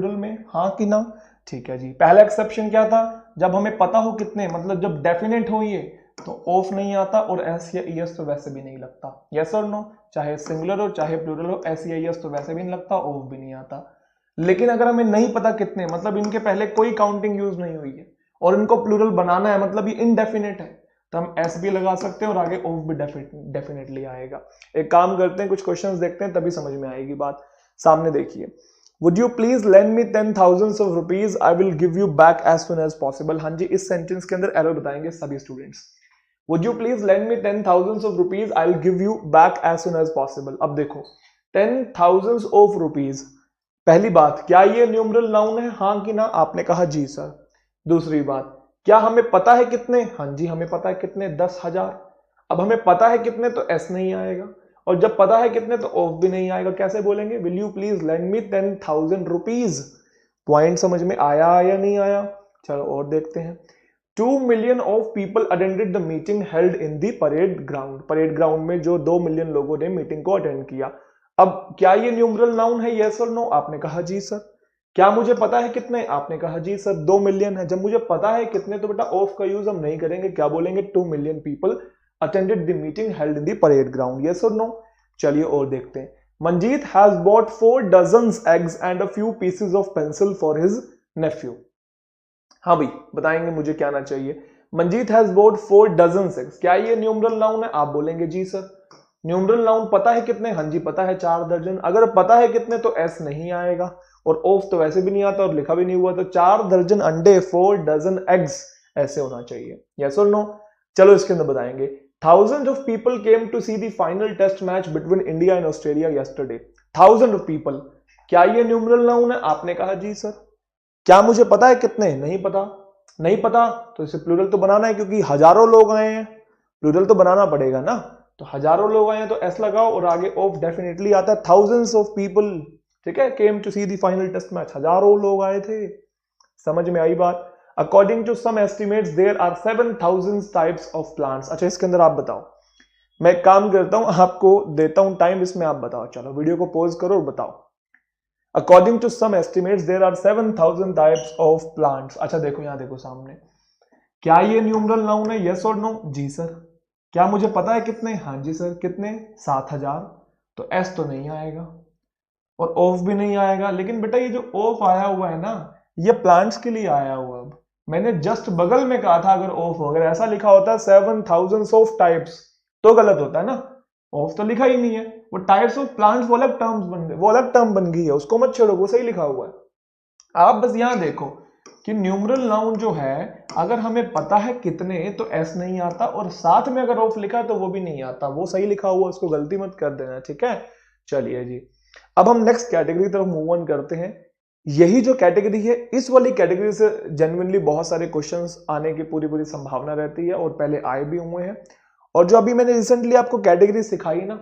Plural में, हाँ कि ना? ठीक है जी। पहला एक्सेप्शन क्या था? जब हमें पता हो कितने, मतलब जब डेफिनेट हो ये, तो ऑफ नहीं आता, और एस या ईएस तो वैसे भी नहीं लगता। यस और नो? चाहे सिंगुलर हो चाहे प्लूरल हो, एस या ईएस तो वैसे भी नहीं लगता, ऑफ भी नहीं आता। लेकिन अगर हमें नहीं पता कितने, मतलब इनके पहले कोई काउंटिंग यूज नहीं हुई है और इनको प्लूरल बनाना है, मतलब ये इनडेफिनेट है, तो हम एस भी लगा सकते हैं और आगे ऑफ भी डेफिनेटली आएगा। एक काम करते हैं, कुछ क्वेश्चंस देखते हैं, तभी समझ में आएगी बात। सामने देखिए, would you please lend me 10,000 of rupees, I will give you back as soon as possible. हाँ जी, इस सेंटेंस के अंदर एरर बताएंगे सभी students. Would you please lend me 10,000 of rupees, I will give you back as soon as possible. अब देखो, 10,000 of rupees, पहली बात, क्या ये न्यूमरल नाउन है, हाँ कि ना? आपने कहा जी सर। दूसरी बात, क्या हमें पता है कितने? हाँ जी, हमें पता है कितने, 10,000। अब हमें पता है कितने, तो एस नहीं आएगा, और जब पता है कितने तो ऑफ भी नहीं आएगा। कैसे बोलेंगे? Will you please lend me 10,000 rupees. Point समझ में आया या नहीं आया? चलो और देखते हैं। 2 million of people attended the meeting held in the parade ground. Parade ground में जो 2 मिलियन लोगों ने मीटिंग को अटेंड किया। अब क्या ये न्यूमरल नाउन है? यस और नो? आपने कहा जी सर। क्या मुझे पता है कितने? आपने कहा जी सर 2 मिलियन है। जब मुझे पता है कितने, तो बेटा ऑफ का यूज हम नहीं करेंगे, क्या बोलेंगे? 2 million people attended the meeting held in the parade ground. Yes और नो? चलिए और देखते हैं। Manjeet has bot 4 dozens eggs and a few pieces of pencil for his Neiphiu. हाँ भाई, बताएंगे मुझे क्या आना चाहिए। Manjeet has bot 4 dozens eggs, क्या ये न्यूमरल नाउन है? आप बोलेंगे जी सर। न्यूमरल नाउन पता है कितने? हाँ जी पता है, 4 दर्जन। अगर पता है कितने तो एस नहीं आएगा, और ऑफ तो वैसे भी नहीं आता और लिखा भी नहीं हुआ, तो 4 दर्जन अंडे, 4 डजन एग्स, ऐसे होना चाहिए। यस और नो? चलो इसके अंदर बताएंगे। Thousand of people came to see the final test match between India and Australia yesterday. Thousand of people, क्या ये न्यूमरल नाउन है? आपने कहा जी सर। क्या मुझे पता है कितने? नहीं पता। नहीं पता तो इसे प्लूरल तो बनाना है, क्योंकि हजारों लोग आए हैं, प्लूरल तो बनाना पड़ेगा ना। तो हजारों लोग आए हैं तो एस लगाओ, और आगे ऑफ डेफिनेटली आता है। थाउजेंड्स ऑफ पीपल, ठीक है, came to see the final test match, हजारों लोग आए थे। समझ में आई बात? According to some estimates there are 7,000 types of plants. अच्छा, इसके अंदर आप बताओ। मैं एक काम करता हूं, आपको देता हूं टाइम, इसमें आप बताओ। चलो वीडियो को पॉज करो और बताओ। According to some estimates there are 7,000 types of plants. अच्छा देखो, यहां देखो सामने, क्या ये न्यूमरल नाउन है? यस और नो? जी सर। क्या मुझे पता है कितने? हाँ जी सर। कितने? 7,000। तो एस तो नहीं आएगा और ऑफ भी नहीं आएगा। लेकिन बेटा ये जो ऑफ आया हुआ है ना, ये प्लांट्स के लिए आया हुआ। अब मैंने जस्ट बगल में कहा था, अगर ऑफ अगर ऐसा लिखा होता 7,000 ऑफ टाइप्स तो गलत होता है ना। ऑफ तो लिखा ही नहीं है, वो टाइप्स ऑफ प्लांट्स वो अलग टर्म्स बन गए, वो अलग टर्म बन गई है, उसको मत छोड़ो, वो सही लिखा हुआ है। आप बस यहां देखो कि न्यूमरल नाउन जो है, अगर हमें पता है कितने तो एस नहीं आता, और साथ में अगर ऑफ लिखा तो वो भी नहीं आता, वो सही लिखा हुआ, उसको गलती मत कर देना, ठीक है। चलिए जी, अब हम नेक्स्ट कैटेगरी की तरफ मूव ऑन करते हैं। यही जो कैटेगरी है, इस वाली कैटेगरी से जेन्युइनली बहुत सारे क्वेश्चंस आने की पूरी पूरी संभावना रहती है, और पहले आए भी हुए हैं। और जो अभी मैंने रिसेंटली आपको कैटेगरी सिखाई ना,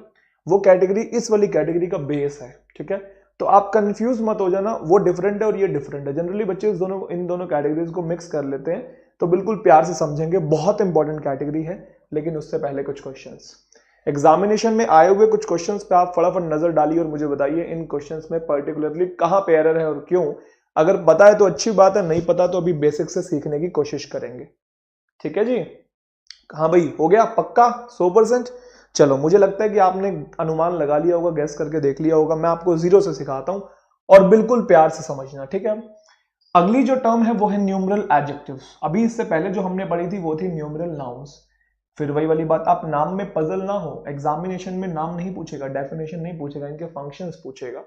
वो कैटेगरी इस वाली कैटेगरी का बेस है, ठीक है। तो आप कंफ्यूज मत हो जाना, वो डिफरेंट है और ये डिफरेंट है। जनरली बच्चे इन दोनों कैटेगरीज को मिक्स कर लेते हैं, तो बिल्कुल प्यार से समझेंगे, बहुत इंपॉर्टेंट कैटेगरी है। लेकिन उससे पहले कुछ क्वेश्चंस एग्जामिनेशन में आए हुए, कुछ क्वेश्चंस पे आप फटाफट नजर डालिए और मुझे बताइए इन क्वेश्चंस में पर्टिकुलरली कहां पे एरर है और क्यों। अगर पता है तो अच्छी बात है, नहीं पता तो अभी बेसिक से सीखने की कोशिश करेंगे, ठीक है जी। हाँ भाई, हो गया पक्का 100%। चलो, मुझे लगता है कि आपने अनुमान लगा लिया होगा, गैस करके देख लिया होगा। मैं आपको जीरो से सिखाता हूं और बिल्कुल प्यार से समझना, ठीक है। अगली जो टर्म है वो है न्यूमरल एडजेक्टिव्स। अभी इससे पहले जो हमने पढ़ी थी वो थी न्यूमरल नाउन्स। फिर वही वाली बात, आप नाम में पजल ना हो, एग्जामिनेशन में नाम नहीं पूछेगा, डेफिनेशन नहीं पूछेगा, इनके फंक्शंस पूछेगा।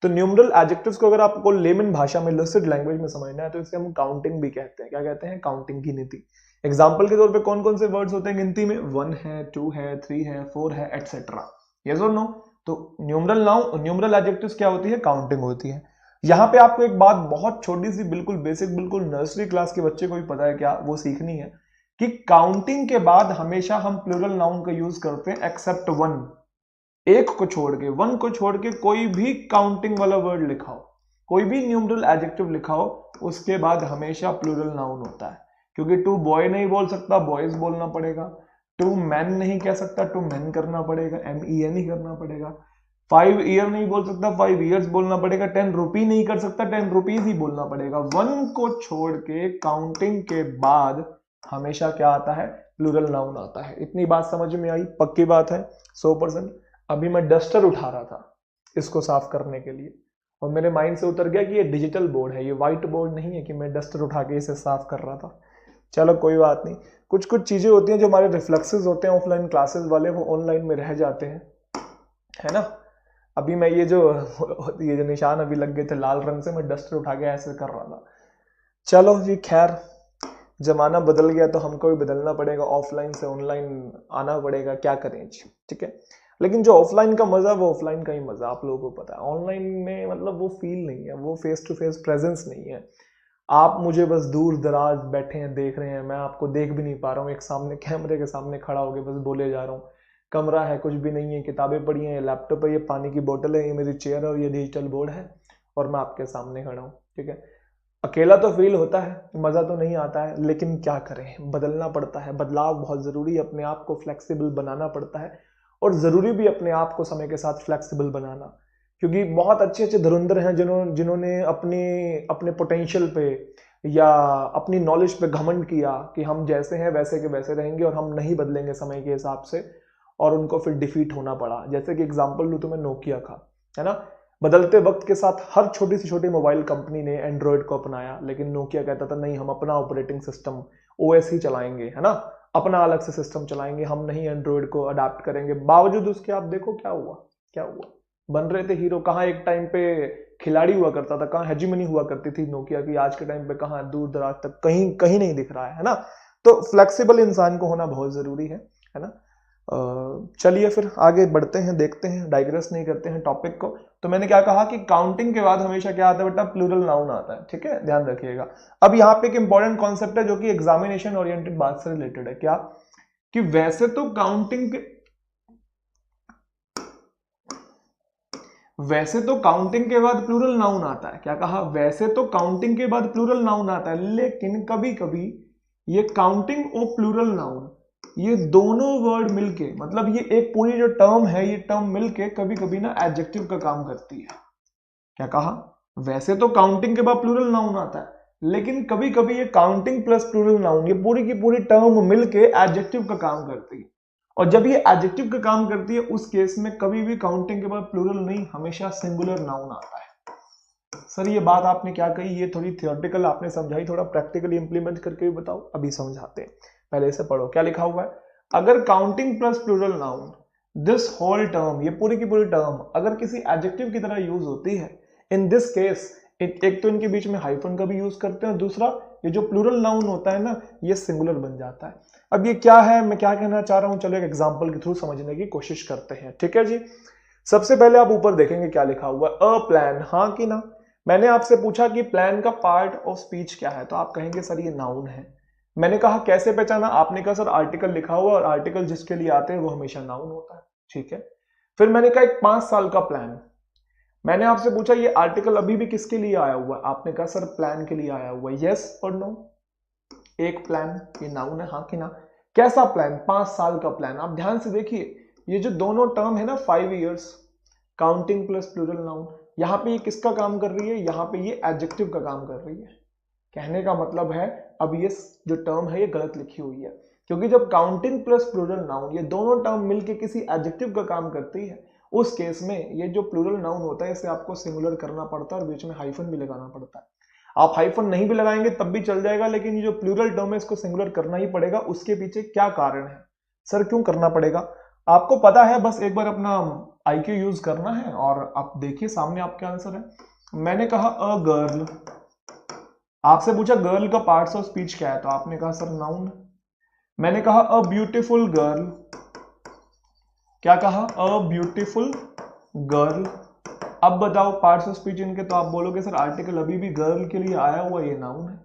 तो न्यूमरल एडजेक्टिव्स को अगर आपको लेमन भाषा में, लिस्टेड लैंग्वेज में समझना है, तो इसे हम काउंटिंग भी कहते हैं। क्या कहते हैं? काउंटिंग, गिनती। एग्जाम्पल के तौर पे कौन कौन से वर्ड्स होते हैं गिनती में? 1 है, 2 है, 3 है, 4 है, एटसेट्रा। यस और नो? तो न्यूमरल एडजेक्टिव्स क्या होती है? काउंटिंग होती है। यहां पे आपको एक बात बहुत छोटी सी, बिल्कुल बेसिक, बिल्कुल नर्सरी क्लास के बच्चे को भी पता है क्या, वो सीखनी है कि काउंटिंग के बाद हमेशा हम प्लूरल नाउन का यूज करते हैं, एक्सेप्ट वन। एक को छोड़ के, वन को छोड़ के कोई भी काउंटिंग वाला वर्ड लिखाओ, कोई भी न्यूमरल एडजेक्टिव लिखाओ, उसके बाद हमेशा प्लूरल नाउन होता है। क्योंकि टू बॉय नहीं बोल सकता, बॉयज बोलना पड़ेगा। टू मैन नहीं कह सकता, टू मैन करना पड़ेगा, MEN ही करना पड़ेगा। 5 ईयर नहीं बोल सकता, 5 ईयर्स बोलना पड़ेगा। 10 रुपी नहीं कर सकता, 10 रुपीज ही बोलना पड़ेगा। 1 को छोड़ के काउंटिंग के बाद हमेशा क्या आता है, प्लूरल नाउन आता है। इतनी बात समझ में आई? पक्की बात है 100%। अभी मैं डस्टर उठा रहा था इसको साफ करने के लिए और मेरे माइंड से उतर गया कि ये डिजिटल बोर्ड है, ये व्हाइट बोर्ड नहीं है कि मैं डस्टर उठा के इसे साफ कर रहा था। चलो कोई बात नहीं, कुछ कुछ चीजें होती हैं जो हमारे रिफ्लेक्सेस होते हैं ऑफलाइन क्लासेस वाले, वो ऑनलाइन में रह जाते हैं, है ना। अभी मैं ये जो निशान अभी लग गए थे लाल रंग से, मैं डस्टर उठा के ऐसे कर रहा था। चलो जी, खैर जमाना बदल गया तो हमको भी बदलना पड़ेगा, ऑफलाइन से ऑनलाइन आना पड़ेगा, क्या करें जी, ठीक है। लेकिन जो ऑफलाइन का मजा, वो ऑफलाइन का ही मजा, आप लोगों को पता है। ऑनलाइन में मतलब वो फील नहीं है, वो फेस टू फेस प्रेजेंस नहीं है। आप मुझे बस दूर दराज बैठे हैं देख रहे हैं, मैं आपको देख भी नहीं पा रहा हूँ, एक सामने कैमरे के सामने खड़ा होकर बस बोले जा रहा हूँ। कमरा है, कुछ भी नहीं है, किताबें पढ़ी हैं, लैपटॉप है, ये पानी की बोतल है, ये मेरी चेयर है और ये डिजिटल बोर्ड है और मैं आपके सामने खड़ा हूँ, ठीक है। अकेला तो फील होता है, मजा तो नहीं आता है, लेकिन क्या करें, बदलना पड़ता है। बदलाव बहुत जरूरी है, अपने आप को फ्लेक्सिबल बनाना पड़ता है और जरूरी भी अपने आप को समय के साथ फ्लेक्सिबल बनाना, क्योंकि बहुत अच्छे अच्छे धुरंधर हैं जिन्होंने अपने अपने पोटेंशियल पे या अपनी नॉलेज पे घमंड किया कि हम जैसे हैं वैसे के वैसे रहेंगे और हम नहीं बदलेंगे समय के हिसाब से, और उनको फिर डिफीट होना पड़ा। जैसे कि एग्जांपल लूं तो मैं नोकिया का, है ना। बदलते वक्त के साथ हर छोटी से छोटी मोबाइल कंपनी ने एंड्रॉयड को अपनाया, लेकिन नोकिया कहता था नहीं, हम अपना ऑपरेटिंग सिस्टम ओएस ही चलाएंगे, है ना, अपना अलग से सिस्टम चलाएंगे, हम नहीं एंड्रॉयड को अडाप्ट करेंगे। बावजूद उसके आप देखो क्या हुआ, क्या हुआ, बन रहे थे हीरो। कहाँ एक टाइम पे खिलाड़ी हुआ करता था, कहाँ हेजीमनी हुआ करती थी नोकिया की, आज के टाइम पे कहाँ दूर दराज तक कहीं कहीं नहीं दिख रहा है ना। तो फ्लेक्सिबल इंसान को होना बहुत जरूरी है ना। चलिए फिर आगे बढ़ते हैं, देखते हैं, डाइग्रेस नहीं करते हैं टॉपिक को। तो मैंने क्या कहा कि काउंटिंग के बाद हमेशा क्या आता है बेटा, प्लूरल नाउन आता है, ठीक है, ध्यान रखिएगा। अब यहाँ पे एक इंपॉर्टेंट कॉन्सेप्ट है जो कि एग्जामिनेशन ओरिएंटेड बात से रिलेटेड है। क्या कि वैसे तो काउंटिंग के बाद प्लूरल नाउन आता है। क्या कहा, वैसे तो काउंटिंग के बाद प्लूरल नाउन आता है, लेकिन कभी कभी ये काउंटिंग और प्लूरल नाउन, ये दोनों वर्ड मिलके, मतलब ये एक पूरी जो टर्म है, ये टर्म मिलके कभी कभी ना एडजेक्टिव का काम करती है। क्या कहा, वैसे तो काउंटिंग के बाद प्लूरल नाउन आता है, लेकिन कभी कभी ये काउंटिंग प्लस प्लूरल नाउन, ये पूरी की पूरी टर्म मिलके एडजेक्टिव का काम करती है। और जब ये एडजेक्टिव का काम करती है, उस केस में कभी भी काउंटिंग के बाद प्लूरल नहीं, हमेशा सिंगुलर नाउन आता है। सर ये बात आपने क्या कही, ये थोड़ी थियोरेटिकल आपने समझाई, थोड़ा प्रैक्टिकली इंप्लीमेंट करके भी बताओ। अभी समझाते हैं, पहले से पढ़ो क्या लिखा हुआ है। अगर counting plus plural noun, this whole term, ये पूरी की पूरी टर्म अगर किसी एडजेक्टिव की तरह यूज होती है, इन दिस केस एक तो इनके बीच में हाइफन का भी यूज करते हैं, और दूसरा ये जो प्लूरल नाउन होता है ना, ये सिंगुलर बन जाता है। अब ये क्या है, मैं क्या कहना चाह रहा हूं, चलो एक एग्जांपल के थ्रू समझने की कोशिश करते हैं, ठीक है जी। सबसे पहले आप ऊपर देखेंगे क्या लिखा हुआ है, अ प्लान, हाँ कि ना। मैंने आपसे पूछा कि प्लान का पार्ट ऑफ स्पीच क्या है, तो आप कहेंगे सर ये नाउन है। मैंने कहा कैसे पहचाना, आपने कहा सर आर्टिकल लिखा हुआ और आर्टिकल जिसके लिए आते हैं वो हमेशा नाउन होता है, ठीक है। फिर मैंने कहा एक 5 साल का प्लान, मैंने आपसे पूछा ये आर्टिकल अभी भी किसके लिए आया हुआ है, आपने कहा सर प्लान के लिए आया हुआ है, यस और नो। एक प्लान ये नाउन है, हाँ कि ना। कैसा प्लान, 5 साल का प्लान। आप ध्यान से देखिए, ये जो दोनों टर्म है ना, 5 years, counting plus plural noun, यहाँ पे ये किसका काम कर रही है, यहाँ पे ये एडजेक्टिव का काम कर रही है। कहने का मतलब है, अब ये जो टर्म है ये गलत लिखी हुई है, क्योंकि जब काउंटिंग प्लस प्लूरल नाउन ये दोनों टर्म मिलके किसी एडजेक्टिव का काम करती है, उस केस में ये जो प्लूरल नाउन होता है इसे आपको सिंगुलर करना पड़ता है और बीच में हाइफन भी लगाना पड़ता है। आप हाइफन नहीं भी लगाएंगे तब भी चल जाएगा, लेकिन ये जो प्लूरल टर्म है इसको सिंगुलर करना ही पड़ेगा। उसके पीछे क्या कारण है, सर क्यों करना पड़ेगा, आपको पता है, बस एक बार अपना IQ यूज करना है और आप देखिए सामने आपका आंसर है। मैंने कहा अ गर्ल, आपसे पूछा गर्ल का पार्ट्स ऑफ स्पीच क्या है, तो आपने कहा सर नाउन। मैंने कहा अ ब्यूटीफुल गर्ल, क्या कहा, अ ब्यूटीफुल गर्ल। अब बताओ पार्ट्स ऑफ स्पीच इनके, तो आप बोलोगे सर आर्टिकल अभी भी गर्ल के लिए आया हुआ, ये नाउन है।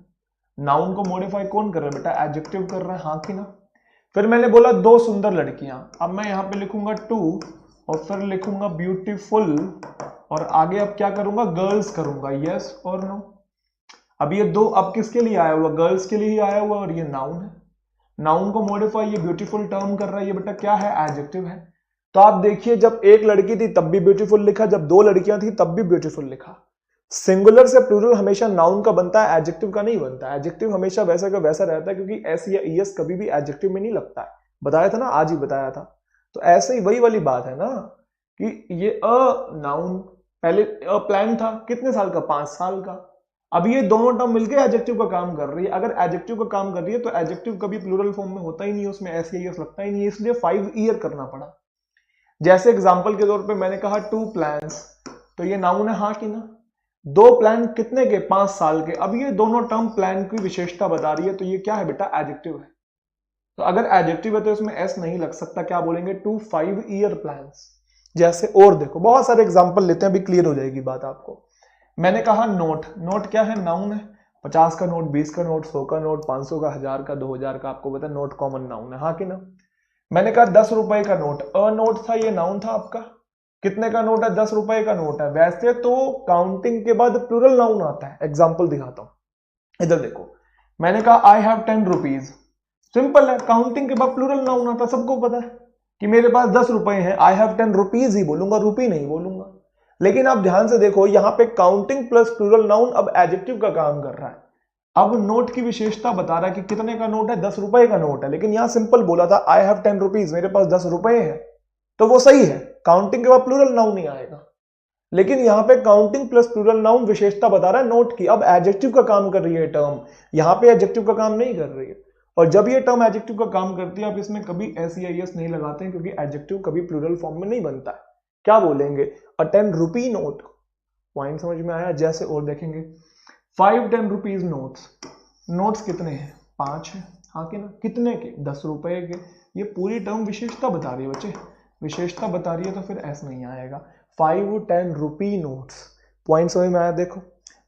नाउन को मॉडिफाई कौन कर रहा है बेटा, एडजेक्टिव कर रहा है, हाँ कि ना। फिर मैंने बोला 2 सुंदर लड़कियां, अब मैं यहां पे लिखूंगा 2 और फिर लिखूंगा ब्यूटीफुल और आगे अब क्या करूंगा, गर्ल्स करूंगा, यस और नो। अब ये 2 अब किसके लिए आया हुआ, गर्ल्स के लिए ही आया हुआ और ये नाउन है। नाउन को मॉडिफाई ये ब्यूटीफुल टर्म कर रहा है, ये बेटा क्या है, एडजेक्टिव है। तो आप देखिए जब एक लड़की थी तब भी ब्यूटीफुल लिखा, जब दो लड़कियां थी तब भी ब्यूटीफुल लिखा। सिंगुलर से प्लूरल हमेशा नाउन का बनता है, एडजेक्टिव का नहीं बनता। एडजेक्टिव हमेशा वैसा का वैसा रहता है, क्योंकि एस या ईएस कभी भी एडजेक्टिव में नहीं लगता है। बताया था ना, आज ही बताया था। तो ऐसे ही वही वाली बात है ना कि ये अ नाउन पहले अ प्लान था, कितने साल का, 5 साल का। अब ये दोनों टर्म मिलकर एडजेक्टिव का काम कर रही है। अगर एडजेक्टिव का काम कर रही है तो एडजेक्टिव कभी प्लूरल फॉर्म में होता ही नहीं है, उसमें एस या ईएस लगता ही नहीं है, इसलिए 5 ईयर करना पड़ा। जैसे एग्जाम्पल के तौर पे मैंने कहा 2 प्लान्स, तो ये नाउन है हाँ कि ना। 2 प्लान कितने के, 5 साल के। अब ये दोनों टर्म प्लान की विशेषता बता रही है, तो ये क्या है बेटा, एडजेक्टिव है। तो अगर एडजेक्टिव है तो इसमें एस नहीं लग सकता, क्या बोलेंगे, 2 5 ईयर प्लान्स। जैसे और देखो बहुत सारे एग्जाम्पल लेते हैं, अभी क्लियर हो जाएगी बात आपको। मैंने कहा नोट, नोट क्या है, नाउन है। 50 का नोट, 20 का नोट, 100 का नोट, 500 का, 1000 का, 2000 का, आपको पता है नोट कॉमन नाउन है, हाँ कि ना। मैंने कहा 10 रुपए का नोट, अ नोट था, ये नाउन था आपका। कितने का नोट है, 10 रुपए का नोट है। वैसे तो काउंटिंग के बाद प्लूरल नाउन आता है। एग्जाम्पल दिखाता हूं, इधर देखो। मैंने कहा आई हैव 10 रुपीज, सिंपल है, काउंटिंग के बाद प्लूरल नाउन आता है, सबको पता है कि मेरे पास 10 रुपए हैं, आई हैव 10 रुपीज ही बोलूंगा, रुपी नहीं बोलूंगा। लेकिन आप ध्यान से देखो, यहां पे काउंटिंग प्लस प्लूरल नाउन अब एडजेक्टिव का काम कर रहा है। अब नोट की विशेषता बता रहा है कि कितने का नोट है, 10 रुपए का नोट है। लेकिन यहां सिंपल बोला था आई हैव 10 रुपीज, मेरे पास 10 रुपए हैं, तो वो सही है, काउंटिंग के बाद प्लूरल नाउन नहीं आएगा। लेकिन यहां पे काउंटिंग प्लस प्लूरल नाउन विशेषता बता रहा है नोट की, अब एडजेक्टिव का काम कर रही है टर्म, यहां पे एडजेक्टिव का काम नहीं कर रही है। और जब ये टर्म एडजेक्टिव का काम करती है, आप इसमें कभी एस या एस नहीं लगाते हैं, क्योंकि एडजेक्टिव कभी प्लूरल फॉर्म में नहीं बनता है। क्या बोलेंगे, अ 10 रुपी नोट। पॉइंट समझ में आया। जैसे और देखेंगे 5 10 रुपीज नोट्स, नोट्स कितने हैं, 5 है, हाँ कि ना। कितने के, 10 रुपए के। ये पूरी टर्म विशेषता बता रही है बच्चे, विशेषता बता रही है, तो फिर एस नहीं आएगा। 5 10 रुपी नोट्स, पॉइंट समझ में आया। देखो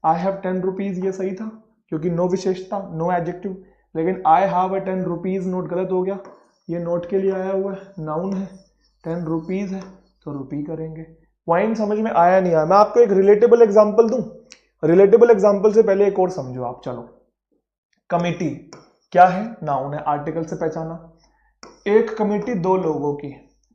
आई हैव 10 रुपीज, ये सही था क्योंकि नो विशेषता, नो एडजेक्टिव। लेकिन I have a 10 rupees note गलत हो गया, ये नोट के लिए आया हुआ है, नाउन है, 10 रुपीज है तो रुपी करेंगे। पॉइंट समझ में आया नहीं आया। मैं आपको एक रिलेटेबल एग्जांपल दूं, रिलेटेबल एग्जांपल से पहले एक और समझो आप। चलो, कमिटी क्या है, नाउन है, आर्टिकल से पहचाना। एक कमिटी 2 लोगों की,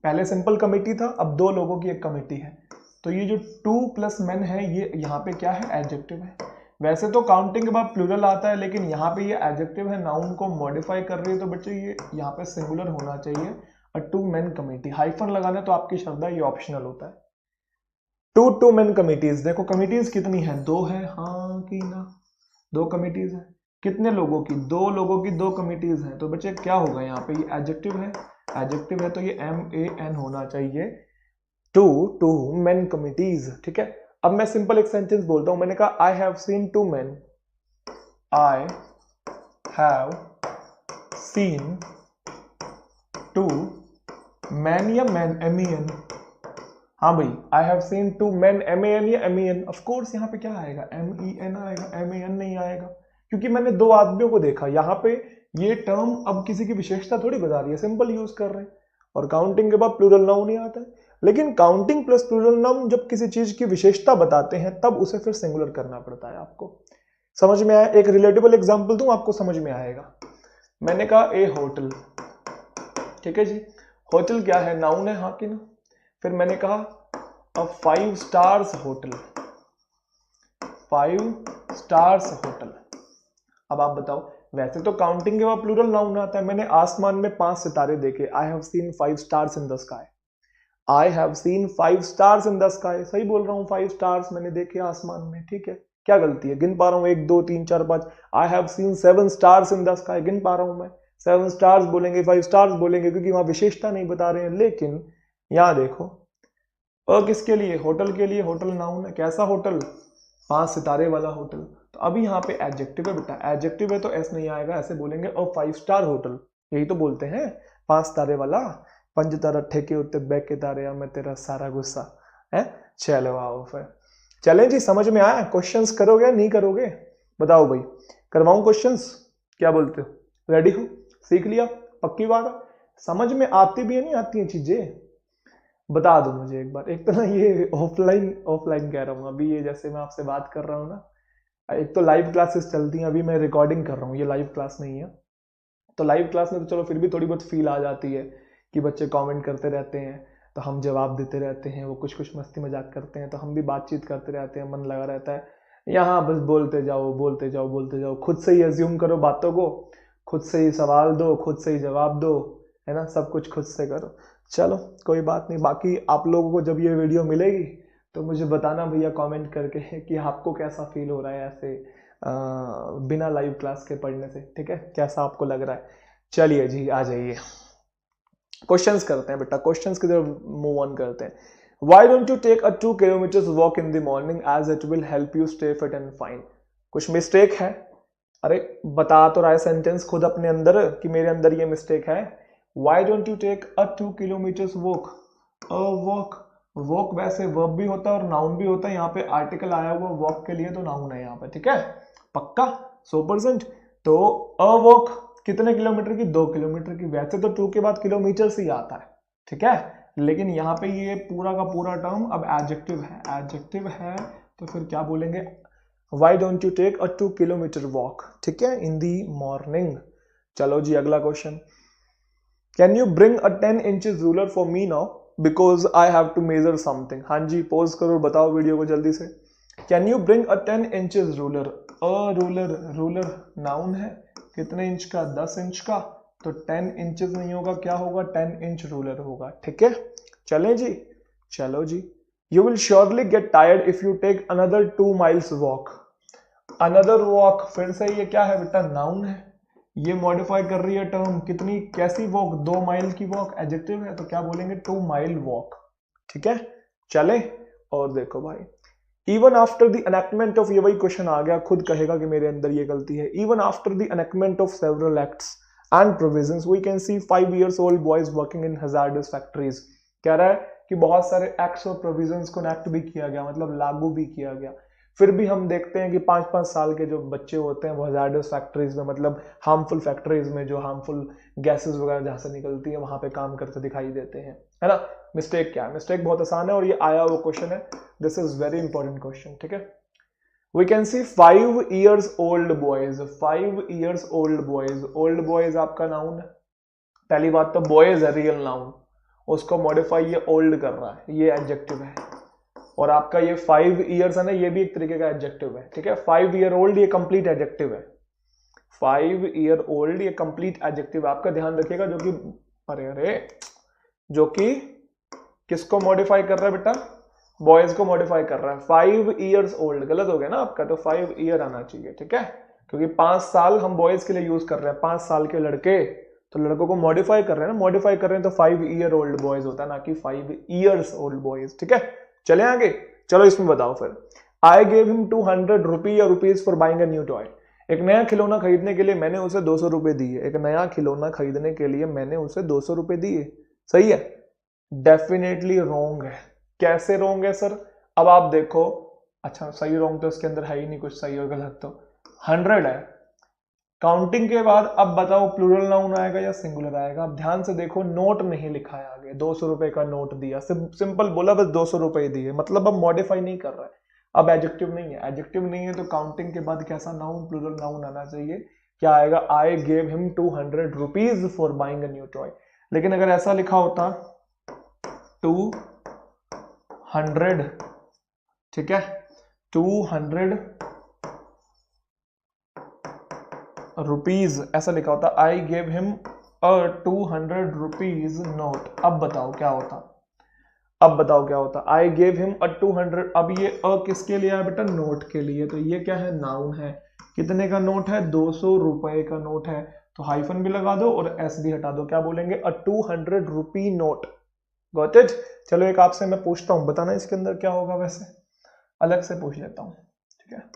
पहले सिंपल कमिटी था, अब 2 लोगों की एक कमिटी है। तो ये जो 2 प्लस मेन है, ये यहाँ पे क्या है, एडजेक्टिव है। वैसे तो काउंटिंग के बाद प्लूरल आता है, लेकिन यहाँ पे ये एडजेक्टिव है, नाउन को मॉडिफाई कर रही है, तो बच्चे ये यहाँ पे सिंगुलर होना चाहिए। अ 2 मेन कमिटी, हाइफन लगाना तो आपकी श्रद्धा, ये ऑप्शनल होता है। 2 मेन कमिटीज, देखो कमिटीज कितनी है, 2 है, हाँ कि ना, 2 कमिटीज है। कितने लोगों की, 2 लोगों की 2 कमिटीज हैं। तो बच्चे क्या होगा, यहाँ पे ये एडजेक्टिव है, एडजेक्टिव है तो ये MAN होना चाहिए, 2 मेन कमिटीज, ठीक है। अब मैं सिंपल एक सेंटेंस बोलता हूं, मैंने कहा I have seen 2 main, I have seen 2 man, या मैन MEN, हाँ भाई, I have seen 2 main MAN या MEN। ऑफ कोर्स यहाँ पे क्या आएगा, MEN आएगा, MAN नहीं आएगा, क्योंकि मैंने 2 आदमियों को देखा। यहाँ पे ये टर्म अब किसी की विशेषता थोड़ी बता रही है, सिंपल यूज कर रहे हैं। और काउंटिंग के बाद प्लूरल नाउन नहीं आता है। लेकिन काउंटिंग प्लस प्लूरल नाउन जब किसी चीज की विशेषता बताते हैं, तब उसे फिर सिंगुलर करना पड़ता है। आपको समझ में आया। एक रिलेटेबल एग्जाम्पल दूं, आपको समझ में आएगा। मैंने कहा ए होटल, ठीक है जी। होटल क्या है, नाउन है, हाँ कि ना। फिर मैंने कहा अ 5 स्टार्स होटल, 5 स्टार्स होटल। अब आप बताओ, वैसे तो काउंटिंग के बाद प्लूरल नाउन आता है। मैंने आसमान में 5 सितारे देखे, I have seen 5 stars in the sky, I have seen 5 stars in the sky. सही बोल रहा हूँ, 5 स्टार्स मैंने देखे आसमान में, ठीक है। क्या गलती है, गिन पा रहा हूँ, 1 2 3 4 5। I have seen 7 stars in the sky, गिन पा रहा हूँ मैं। 7 स्टार्स बोलेंगे, 5 स्टार्स बोलेंगे, क्योंकि वहां विशेषता नहीं बता रहे हैं। लेकिन यहाँ देखो, किसके लिए, होटल के लिए, होटल नाउन है। कैसा होटल, 5 सितारे वाला होटल। तो अभी यहाँ पे एडजेक्टिव है बेटा, एडजेक्टिव है तो एस नहीं आएगा, ऐसे बोलेंगे और 5 स्टार होटल, यही तो बोलते हैं, 5 तारे वाला। 5 तारा ठेके उत्ते बैग के तारे, मैं तेरा सारा गुस्सा है। चलो आओ फिर, चलें जी। समझ में आया, क्वेश्चंस करोगे या नहीं करोगे, बताओ भाई, करवाऊं क्वेश्चंस, क्या बोलते हो, रेडी हो, सीख लिया, पक्की बात है। समझ में आती भी है, नहीं आती है चीजें, बता दो मुझे एक बार। एक तो ना ये ऑफलाइन कह रहा हूँ, अभी ये जैसे मैं आपसे बात कर रहा हूँ ना, एक तो लाइव क्लासेस चलती हैं, अभी मैं रिकॉर्डिंग कर रहा हूँ, ये लाइव क्लास नहीं है। तो लाइव क्लास में तो चलो फिर भी थोड़ी बहुत फील आ जाती है कि बच्चे कमेंट करते रहते हैं, तो हम जवाब देते रहते हैं, वो कुछ कुछ मस्ती मजाक करते हैं, तो हम भी बातचीत करते रहते हैं, मन लगा रहता है। यहाँ बस बोलते जाओ बोलते जाओ बोलते जाओ, खुद से ही एज्यूम करो बातों को, खुद से ही सवाल दो, खुद से ही जवाब दो, है ना, सब कुछ खुद से करो। चलो कोई बात नहीं, बाकी आप लोगों को जब ये वीडियो मिलेगी तो मुझे बताना भैया कमेंट करके कि आपको कैसा फील हो रहा है ऐसे बिना लाइव क्लास के पढ़ने से, ठीक है, कैसा आपको लग रहा है। चलिए जी आ जाइए, क्वेश्चंस करते हैं बेटा, क्वेश्चंस की तरफ मूव ऑन करते हैं। Why don't you take a 2 kilometers walk in the morning as it will help you stay fit and fine? कुछ मिस्टेक है? अरे बता तो रहा है सेंटेंस खुद अपने अंदर कि मेरे अंदर ये मिस्टेक है। Why don't you take a 2 kilometers walk? A walk, walk वैसे वर्ब भी होता है और नाउन भी होता है, यहाँ पे आर्टिकल आया हुआ वॉक के लिए तो नाउन है यहाँ पे, ठीक है, पक्का 100%। तो अ वॉक कितने किलोमीटर की? 2 किलोमीटर की। वैसे तो 2 के बाद किलोमीटर से ही आता है, ठीक है, लेकिन यहाँ पे ये पूरा का पूरा टर्म अब एडजेक्टिव है, एडजेक्टिव है तो फिर क्या बोलेंगे? Why don't you take a 2 kilometer walk, ठीक है, in the morning। चलो जी अगला question. Can you bring a 10 inches ruler for me now because I have to measure something? हाँ जी पॉज करो, बताओ वीडियो को जल्दी से। Can you bring a 10 inches ruler? A ruler, ruler noun है, कितने इंच का? 10 इंच का, तो 10 इंचेस नहीं होगा, क्या होगा? 10 इंच रूलर होगा, ठीक है। चलें जी, चलो जी। You will surely get tired if you take another 2 miles walk. Another walk, फिर से ये क्या है बेटा? नाउन है, ये मॉडिफाई कर रही है टर्म, कितनी कैसी वॉक? 2 माइल की वॉक, एडजेक्टिव है तो क्या बोलेंगे? 2 माइल वॉक, ठीक है। चले और देखो भाई, even after the enactment of, ये वही क्वेश्चन आ गया, खुद कहेगा कि मेरे अंदर ये गलती है। Even after the enactment of several acts and provisions we can see 5 years old boys working in hazardous factories। कह रहा है कि बहुत सारे एक्ट्स और प्रोविजंस को एनेक्ट भी किया गया, मतलब लागू भी किया गया, फिर भी हम देखते हैं कि 5-5 साल के जो बच्चे होते हैं वो hazardous फैक्ट्रीज में, मतलब हार्मफुल फैक्ट्रीज में जो हार्मफुल गैसेस वगैरह जहां से निकलती है वहां पे काम करते दिखाई देते हैं, है ना। मिस्टेक क्या है? मिस्टेक बहुत आसान है और ये आया हुआ क्वेश्चन है, this is very important question, ठीक है। We can see 5 years old boys, 5 years old boys, old boys आपका नाउन है, पहली बात तो boys है रियल नाउन, उसको मॉडिफाई ये old कर रहा है, ये एडजेक्टिव है, और आपका ये 5 years है ना, ये भी एक तरीके का एडजेक्टिव है, ठीक है। 5 year old ये कंप्लीट एडजेक्टिव है, 5 year old ये कंप्लीट एडजेक्टिव है, आपका ध्यान रखिएगा, जो कि अरे जो कि किसको मॉडिफाई कर रहा है बेटा? बॉयज को मॉडिफाई कर रहा है। 5 years old गलत हो गया ना आपका, तो 5 year आना चाहिए, ठीक है, क्योंकि 5 साल हम बॉयज के लिए यूज कर रहे हैं, 5 साल के लड़के, तो लड़कों को मॉडिफाई कर रहे हैं ना, मॉडिफाई कर रहे हैं तो 5 year old बॉयज होता है ना कि 5 years old बॉयज, ठीक है। चले आगे, चलो इसमें बताओ फिर। I gave him 200 rupees for buying a new toy. एक नया खिलौना खरीदने के लिए मैंने उसे 200 रुपए दिए, एक नया खिलौना खरीदने के लिए मैंने उसे 200 रुपए दिए, सही है? डेफिनेटली रॉन्ग है। कैसे रॉन्ग है सर? अब आप देखो, अच्छा सही रॉन्ग तो इसके अंदर है ही नहीं कुछ सही और गलत, तो 100 है, काउंटिंग के बाद अब बताओ प्लूरल नाउन आएगा या सिंगुलर आएगा? अब ध्यान से देखो, नोट नहीं लिखा है आगे, 200 रुपए का नोट दिया, सिंपल बोला बस 200 रुपए दिए, मतलब अब मॉडिफाई नहीं कर रहा है, अब एडजेक्टिव नहीं है, एडजेक्टिव नहीं है तो काउंटिंग के बाद कैसा नाउन? प्लूरल नाउन आना चाहिए, क्या आएगा? I gave him 200 rupees for buying a new toy. लेकिन अगर ऐसा लिखा होता 200, ठीक है, 200 रुपीज ऐसा लिखा होता, I gave him a 200 rupees note. अब बताओ क्या होता? अब बताओ क्या होता? आई गेव हिम अ 200, अब ये अ किसके लिए है बेटा? नोट के लिए, तो ये क्या है? नाउन है। कितने का नोट है? 200 रुपए का नोट है, तो हाइफन भी लगा दो और एस भी हटा दो, क्या बोलेंगे? अ 200 रुपी नोट। Got it? चलो एक आपसे मैं पूछता हूं, बताना इसके अंदर क्या होगा, वैसे अलग से पूछ लेता हूं, ठीक है।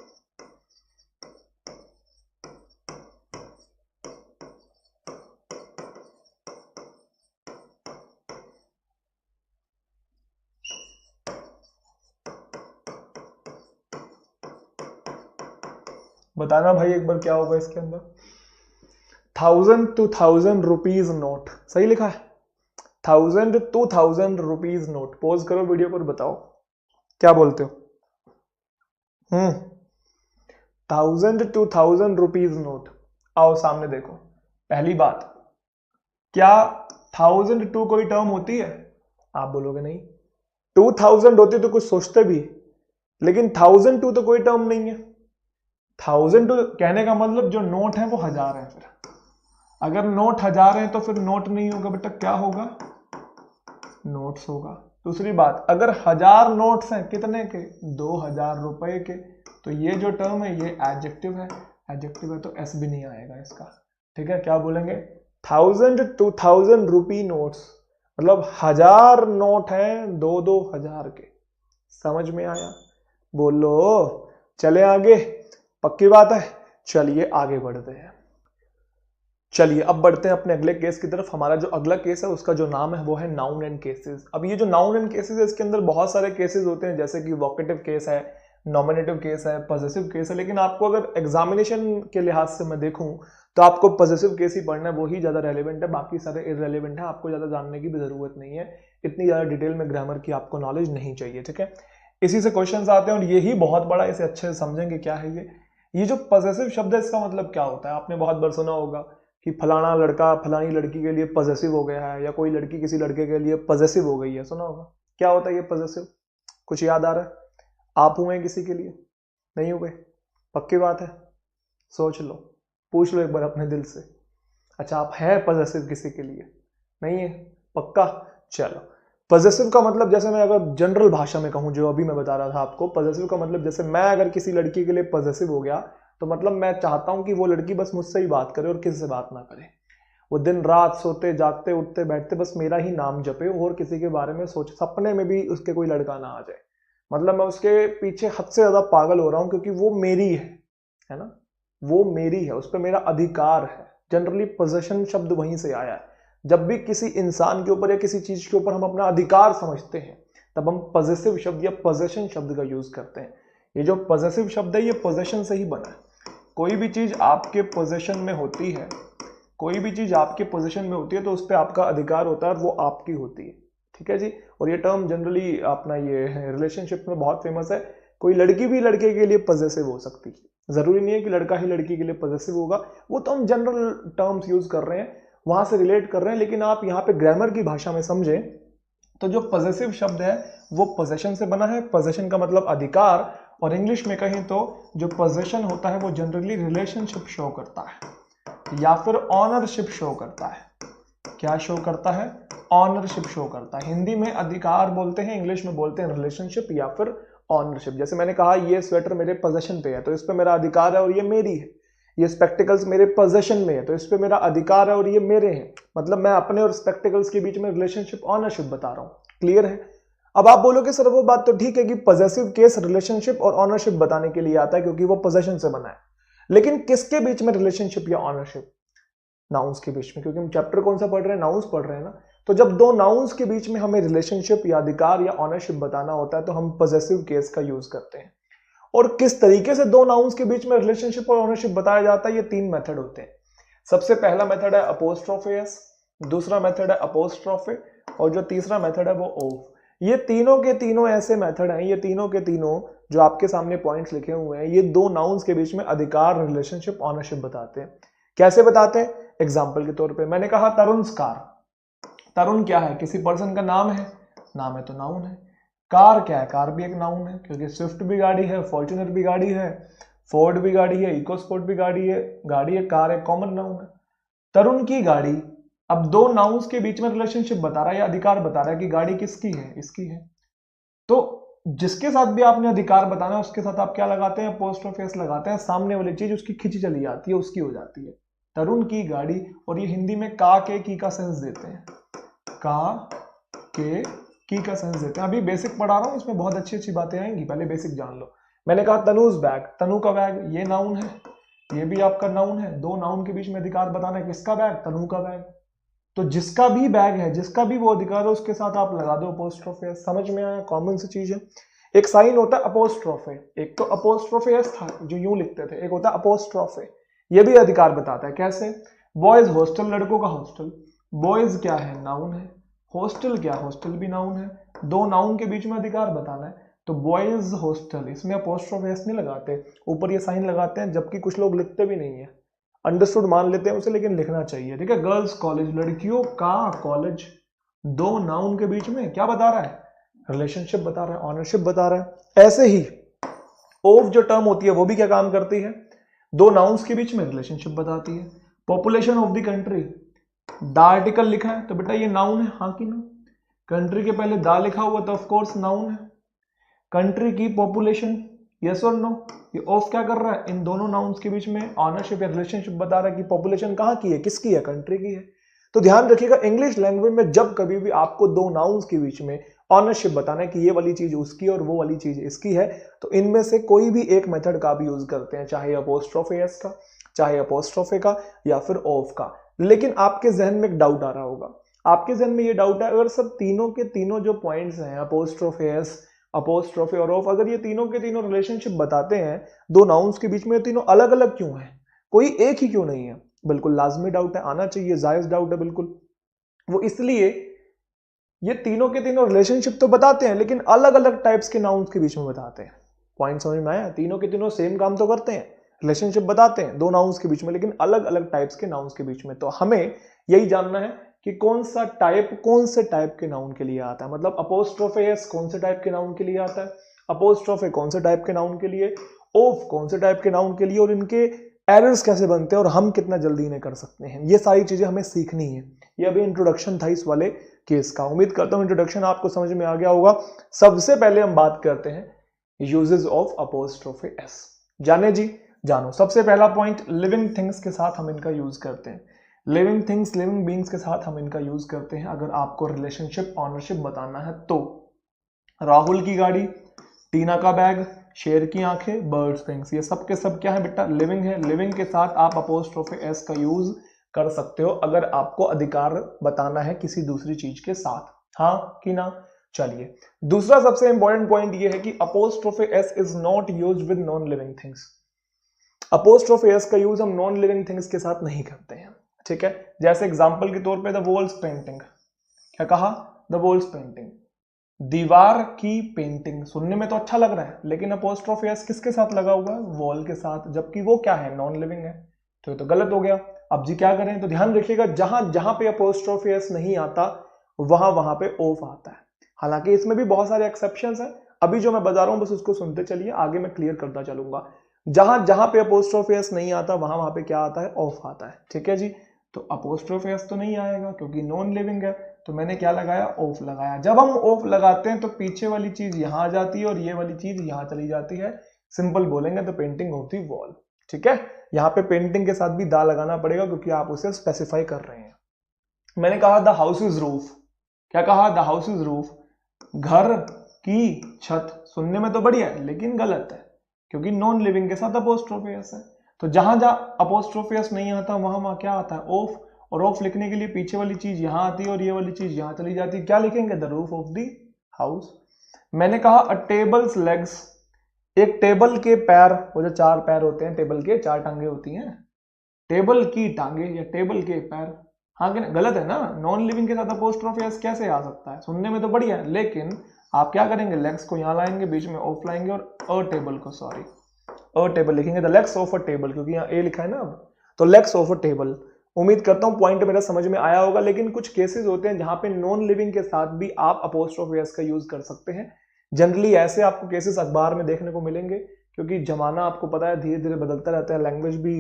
बताना भाई एक बार क्या होगा इसके अंदर? 1000 to 1000 रुपीज नोट, सही लिखा है? 1000 to 1000 रुपीज नोट। पॉज करो वीडियो पर, बताओ क्या बोलते हो? 1000 to 1000 रुपीज नोट। आओ सामने देखो, पहली बात, क्या 1000 to कोई टर्म होती है? आप बोलोगे नहीं, 2000 होती तो कुछ सोचते भी, लेकिन 1002 तो कोई टर्म नहीं है। 1002 कहने का मतलब जो नोट है वो 1000 है। फिर अगर नोट 1000 है तो फिर नोट नहीं होगा बेटा, क्या होगा, नोट्स होगा। दूसरी बात, अगर 1000 नोट्स हैं कितने के, 2000 रुपए के, तो ये जो टर्म है ये एडजेक्टिव है, एडजेक्टिव है तो एस भी नहीं आएगा इसका। ठीक है, क्या बोलेंगे, 1000 रुपी नोट्स, मतलब 1000 नोट हैं 2000 के। समझ में आया, बोलो। चले आगे, पक्की बात है। चलिए आगे बढ़ते हैं। चलिए अब बढ़ते हैं अपने अगले केस की तरफ। हमारा जो अगला केस है उसका जो नाम है वो है नाउन एंड केसेस। अब ये जो नाउन एंड केसेस है इसके अंदर बहुत सारे केसेस होते हैं, जैसे कि वोकेटिव केस है, नॉमिनेटिव केस है, पॉजेसिव केस है। लेकिन आपको अगर एग्जामिनेशन के लिहाज से मैं देखूं तो आपको पॉजेसिव केस ही पढ़ना है, वही ज्यादा रेलिवेंट है, बाकी सारे इररेलेवेंट है। आपको ज्यादा जानने की भी जरूरत नहीं है, इतनी ज्यादा डिटेल में ग्रामर की आपको नॉलेज नहीं चाहिए। ठीक है, इसी से क्वेश्चन आते हैं और यही बहुत बड़ा, इसे अच्छे से समझेंगे क्या है ये जो पॉजेसिव शब्द है इसका मतलब क्या होता है। आपने बहुत बार सुना होगा कि फलाना लड़का फलानी लड़की के लिए पॉजेसिव हो गया है, या कोई लड़की किसी लड़के के लिए पॉजेसिव हो गई है, सुना होगा। क्या होता है ये पॉजेसिव, कुछ याद आ रहा है, आप हुए किसी के लिए, नहीं हुए, पक्की बात है, सोच लो, पूछ लो एक बार अपने दिल से। अच्छा, आप हैं पॉजेसिव किसी के लिए, नहीं है, पक्का। चलो, पॉजेसिव का मतलब, जैसे मैं अगर जनरल भाषा में कहूं, जो अभी मैं बता रहा था आपको, पॉजेसिव का मतलब जैसे मैं अगर किसी लड़की के लिए पॉजेसिव हो गया तो मतलब मैं चाहता हूं कि वो लड़की बस मुझसे ही बात करे और किसी से बात ना करे। वो दिन रात सोते जागते उठते बैठते बस मेरा ही नाम जपे और किसी के बारे में सोचे, सपने में भी उसके कोई लड़का ना आ जाए। मतलब मैं उसके पीछे हद से ज्यादा पागल हो रहा हूं, क्योंकि वो मेरी है ना, वो मेरी है, उस पर मेरा अधिकार है। जनरली पोजेशन शब्द वहीं से आया है। जब भी किसी इंसान के ऊपर या किसी चीज के ऊपर हम अपना अधिकार समझते हैं तब हम पॉजेसिव शब्द या पोजेशन शब्द का यूज करते हैं। ये जो पॉजेसिव शब्द है ये पोजेशन से ही बना है। कोई भी चीज आपके पोजेशन में होती है, कोई भी चीज आपके पोजीशन में होती है तो उस पर आपका अधिकार होता है और वो आपकी होती है। ठीक है जी, और ये टर्म जनरली अपना ये रिलेशनशिप में बहुत फेमस है। कोई लड़की भी लड़के के लिए पॉजेसिव हो सकती है, जरूरी नहीं है कि लड़का ही लड़की के लिए पॉजेसिव होगा। वो तो हम जनरल टर्म्स यूज कर रहे हैं, वहां से रिलेट कर रहे हैं, लेकिन आप यहाँ पे ग्रामर की भाषा में समझें तो जो पॉजेसिव शब्द है वो पोजेशन से बना है। पोजेशन का मतलब अधिकार, और इंग्लिश में कहें तो जो पोजेशन होता है वो जनरली रिलेशनशिप शो करता है या फिर ऑनरशिप शो करता है। क्या शो करता है, ऑनरशिप शो करता है। हिंदी में अधिकार बोलते हैं, इंग्लिश में बोलते हैं रिलेशनशिप या फिर ऑनरशिप। जैसे मैंने कहा ये स्वेटर मेरे पोजेशन पे है तो इस पे मेरा अधिकार है और ये मेरी है। ये स्पेक्टिकल्स मेरे पोजेशन में है तो इस पे मेरा अधिकार है और ये मेरे हैं। मतलब मैं अपने और स्पेक्टिकल्स के बीच में रिलेशनशिप ऑनरशिप बता रहा हूं। क्लियर है। अब आप बोलोगे सर वो बात तो ठीक है कि पॉजेसिव केस रिलेशनशिप और ऑनरशिप बताने के लिए आता है क्योंकि वो पोजेशन से बना है, लेकिन किसके बीच में रिलेशनशिप या ऑनरशिप, नाउन्स के बीच में, क्योंकि हम चैप्टर कौन सा पढ़ रहे हैं, नाउन्स पढ़ रहे हैं ना। तो जब दो नाउन्स के बीच में हमें रिलेशनशिप या अधिकार या ऑनरशिप बताना होता है तो हम पॉजेसिव केस का यूज करते हैं। और किस तरीके से दो नाउन्स के बीच में रिलेशनशिप और ऑनरशिप बताया जाता है, ये 3 मेथड होते हैं। सबसे पहला मेथड है अपोस्ट्रोफे एस, दूसरा मेथड है अपोस्ट्रोफे, और जो तीसरा मेथड है वो ऑफ। ये तीनों के तीनों ऐसे मेथड हैं, ये तीनों के तीनों जो आपके सामने पॉइंट्स लिखे हुए हैं, ये दो नाउन्स के बीच में अधिकार, रिलेशनशिप, ऑनरशिप बताते हैं। कैसे बताते हैं, एग्जाम्पल के तौर पे मैंने कहा तरुण कार। तरुण क्या है, किसी पर्सन का नाम है, नाम है तो नाउन है। कार क्या है, कार भी एक नाउन है, क्योंकि स्विफ्ट भी गाड़ी है, फॉर्च्यूनर भी गाड़ी है, फोर्ड भी गाड़ी है, इकोस्पोर्ट भी गाड़ी है, कार एक कॉमन नाउन है। तरुण की गाड़ी, अब दो नाउन्स के बीच में रिलेशनशिप बता रहा है या अधिकार बता रहा है कि गाड़ी किसकी है, इसकी है। तो जिसके साथ भी आपने अधिकार बताना है उसके साथ आप क्या लगाते हैं, अपोस्ट्रोफे लगाते हैं। सामने वाली चीज उसकी खींची चली जाती है, उसकी हो जाती है। तरुण की गाड़ी, और ये हिंदी में का के की का सेंस देते हैं, का के की का सेंस देते हैं। अभी बेसिक पढ़ा रहा हूं, इसमें बहुत अच्छी अच्छी बातें आएंगी, पहले बेसिक जान लो। मैंने कहा तनुज बैग, तनु का बैग, ये नाउन है, ये भी आपका नाउन है। दो नाउन के बीच में अधिकार बताना है, किसका बैग, तनु का बैग। तो जिसका भी बैग है, जिसका भी वो अधिकार है, उसके साथ आप लगा दो अपोस्ट्रोफे। समझ में आया, कॉमन सी चीज है। एक साइन होता है अपोस्ट्रोफे, एक तो अपोस्ट्रोफे था जो यूं लिखते थे, एक होता है अपोस्ट्रोफे, ये भी अधिकार बताता है। कैसे, बॉयज हॉस्टल, लड़कों का हॉस्टल, बॉयज क्या है, नाउन है, हॉस्टल क्या, हॉस्टल भी नाउन है। दो नाउन के बीच में अधिकार बताना है, तो बॉयज हॉस्टल, इसमें अपोस्ट्रोफे नहीं लगाते, ऊपर ये साइन लगाते हैं, जबकि कुछ लोग लिखते भी नहीं है, अंडरस्टूड मान लेते हैं उसे, लेकिन लिखना चाहिए। ठीक है, गर्ल्स कॉलेज, लड़कियों का कॉलेज, दो नाउन के बीच में क्या बता रहा है, रिलेशनशिप बता रहा है, ऑनरशिप बता रहा है। ऐसे ही ऑफ जो टर्म होती है वो भी क्या काम करती है, दो नाउन्स के बीच में रिलेशनशिप बताती है। Population of the country, the article लिखा है तो बेटा ये नाउन है, हाँ कि ना। कंट्री के पहले दा लिखा हुआ तो ऑफ कोर्स नाउन है। कंट्री की पॉपुलेशन, यस और नो, ये ऑफ क्या कर रहा है, इन दोनों नाउन्स के बीच में ऑनरशिप या रिलेशनशिप बता रहा है कि पॉपुलेशन कहाँ की है, किसकी है, कंट्री की है। तो ध्यान रखिएगा इंग्लिश लैंग्वेज में जब कभी भी आपको दो नाउन्स के बीच में ऑनरशिप बताना है कि ये वाली चीज उसकी और वो वाली चीज इसकी है, तो इनमें से कोई भी एक मेथड का भी यूज करते हैं, चाहे अपोस्ट्रोफे एस का, चाहे अपोस्ट्रोफे का, या फिर ऑफ का। लेकिन आपके जहन में एक डाउट आ रहा होगा, आपके जहन में ये डाउट है, अगर सब तीनों के तीनों जो पॉइंट्स हैं, अपोस्ट्रोफे एस, अपोस्ट्रोफे और ऑफ, अगर ये तीनों के तीनों रिलेशनशिप बताते हैं दो नाउन्स के बीच में, तीनों अलग अलग क्यों है, कोई एक ही क्यों नहीं है? बिल्कुल लाजमी डाउट है, आना चाहिए, जायज डाउट है बिल्कुल। वो इसलिए ये तीनों के तीनों रिलेशनशिप तो बताते हैं लेकिन अलग अलग टाइप्स के नाउन्स के बीच में बताते हैं। पॉइंट समझ में आया? तीनों के तीनों सेम काम तो करते हैं, रिलेशनशिप बताते हैं दो नाउन्स के बीच में, लेकिन अलग अलग टाइप्स के नाउन्स के बीच में। तो हमें यही जानना है कि कौन सा टाइप कौन से टाइप के नाउन के लिए आता है, मतलब अपोस्ट्रोफे एस कौन से टाइप के नाउन के लिए आता है, अपोस्ट्रोफे कौन से टाइप के नाउन के लिए, ऑफ कौन से टाइप के नाउन के लिए, और इनके एरर्स कैसे बनते हैं और हम कितना जल्दी इन्हें कर सकते हैं। ये सारी चीजें हमें सीखनी है। ये अभी इंट्रोडक्शन था इस वाले केस का। उम्मीद करता हूं इंट्रोडक्शन आपको समझ में आ गया होगा। सबसे पहले हम बात करते हैं यूजेस ऑफ अपोस्ट्रोफे एस। जाने जी, जानो। सबसे पहला पॉइंट, लिविंग थिंग्स के साथ हम इनका यूज करते हैं। लिविंग थिंग्स, लिविंग बींग्स के साथ हम इनका यूज करते हैं अगर आपको रिलेशनशिप, ऑनरशिप बताना है तो। राहुल की गाड़ी, टीना का बैग, शेर की आंखें, बर्ड्स विंग्स, ये सब के सब क्या है बेटा, लिविंग है। लिविंग के साथ आप अपोस्ट्रोफे एस का यूज कर सकते हो अगर आपको अधिकार बताना है किसी दूसरी चीज के साथ, हाँ कि ना। चलिए, दूसरा सबसे इंपॉर्टेंट पॉइंट ये है कि apostrophe S is not used with non living things. Apostrophe S का यूज हम नॉन लिविंग थिंग्स के साथ नहीं करते हैं, ठीक है। जैसे एग्जांपल के तौर पे द वॉल्स पेंटिंग, क्या कहा, द वॉल्स पेंटिंग, दीवार की पेंटिंग। सुनने में तो अच्छा लग रहा है लेकिन अपोस्ट्रोफे एस किसके साथ लगा हुआ है, वॉल के साथ, जबकि वो क्या है, नॉन लिविंग है। तो ये तो गलत हो गया। अब जी क्या करें, तो ध्यान रखिएगा जहां जहां पे अपोस्ट्रोफे एस नहीं आता वहां वहां पे ऑफ आता है। हालांकि इसमें भी बहुत सारे एक्सेप्शंस हैं, अभी जो मैं बता रहा हूं बस उसको सुनते चलिए, आगे मैं क्लियर करता चलूंगा। जहां जहां पे अपोस्ट्रोफे एस नहीं आता वहां वहां पे क्या आता है, ऑफ आता है, ठीक है जी। तो अपोस्ट्रोफे एस तो नहीं आएगा क्योंकि नॉन लिविंग है, तो मैंने क्या लगाया, ऑफ लगाया। जब हम ऑफ लगाते हैं तो पीछे वाली चीज यहां आ जाती है और ये वाली चीज यहां चली जाती है। सिंपल बोलेंगे तो पेंटिंग ऑफ द वॉल, ठीक है। यहाँ पे पेंटिंग के साथ भी दा लगाना पड़ेगा क्योंकि आप उसे स्पेसिफाई कर रहे हैं। मैंने कहा द हाउस इज रूफ, क्या कहा, द हाउस इज रूफ, घर की छत। सुनने में तो बढ़िया है लेकिन गलत है क्योंकि नॉन लिविंग के साथ अपोस्ट्रोफे एस है। तो जहां जहां अपोस्ट्रोफे एस नहीं आता वहां वहां क्या आता है, ऑफ। और ऑफ लिखने के लिए पीछे वाली चीज यहां आती है और ये वाली चीज यहां चली जाती है। क्या लिखेंगे, the roof of the house. मैंने कहा अ टेबल्स लेग्स, एक टेबल के पैर, वो जो चार पैर होते हैं टेबल के, चार टांगे होती हैं, टेबल की टांगे या टेबल के पैर, हाँ कि गलत है ना। नॉन लिविंग के साथ अपोस्ट्रोफे एस कैसे आ सकता है, सुनने में तो बढ़िया है लेकिन आप क्या करेंगे, लेग्स को यहां लाएंगे, बीच में ऑफ लाएंगे और अ टेबल को, सॉरी अ टेबल लिखेंगे, the legs of a table, क्योंकि यहाँ ए लिखा है ना अब, तो लेग्स ऑफ अ टेबल। उम्मीद करता हूं पॉइंट मेरा समझ में आया होगा। लेकिन कुछ केसेस होते हैं जहां पे नॉन लिविंग के साथ भी आप अपोस्ट्रोफे एस का यूज कर सकते हैं। जनरली ऐसे आपको केसेस अखबार में देखने को मिलेंगे क्योंकि जमाना आपको पता है धीरे धीरे बदलता रहता है, लैंग्वेज भी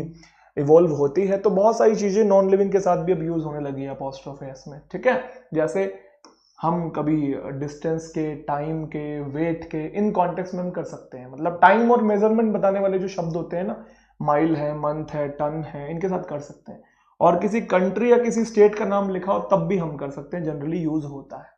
इवॉल्व होती है, तो बहुत सारी चीजें नॉन लिविंग के साथ भी अब यूज होने लगी है अपोस्ट्रोफे एस में, ठीक है। जैसे हम कभी डिस्टेंस के, टाइम के, वेट के, इन कॉन्टेक्स्ट में हम कर सकते हैं, मतलब टाइम और मेजरमेंट बताने वाले जो शब्द होते हैं ना, माइल है, मंथ है, टन है, इनके साथ कर सकते हैं। और किसी कंट्री या किसी स्टेट का नाम लिखा हो तब भी हम कर सकते हैं, जनरली यूज होता है,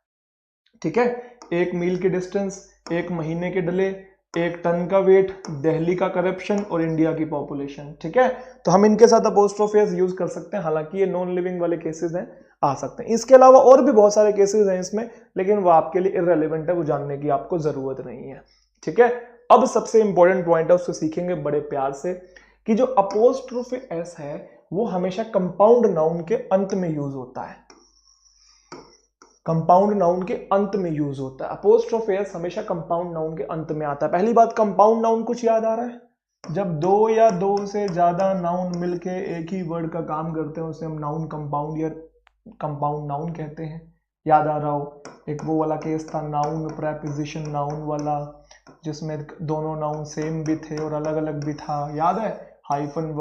ठीक है। एक मील की डिस्टेंस, एक महीने के डले, एक टन का वेट, दिल्ली का करप्शन और इंडिया की पॉपुलेशन, ठीक है। तो हम इनके साथ अपोस्ट्रोफे एस यूज कर सकते हैं, हालांकि ये नॉन लिविंग वाले केसेस हैं, आ सकते हैं। इसके अलावा और भी बहुत सारे केसेस हैं इसमें, लेकिन वो आपके लिए इररेलेवेंट है, वो जानने की आपको जरूरत नहीं है, ठीक है। अब सबसे इंपॉर्टेंट पॉइंट है, उसको सीखेंगे बड़े प्यार से, कि जो अपोस्ट्रोफे एस है वो हमेशा कंपाउंड नाउन के अंत में यूज होता है, कंपाउंड नाउन के अंत में यूज होता है। अपोस्ट्रोफे एस हमेशा कंपाउंड नाउन के अंत में आता है। पहली बात, कंपाउंड नाउन कुछ याद आ रहा है, जब दो या दो से ज्यादा नाउन मिलके एक ही वर्ड का काम करते हैं उसे हम नाउन कंपाउंड या कंपाउंड नाउन कहते हैं। याद आ रहा हो, एक वो वाला केस था नाउन प्रेपोजिशन नाउन वाला, जिसमें दोनों नाउन सेम भी थे और अलग अलग भी था, याद है, हाइफन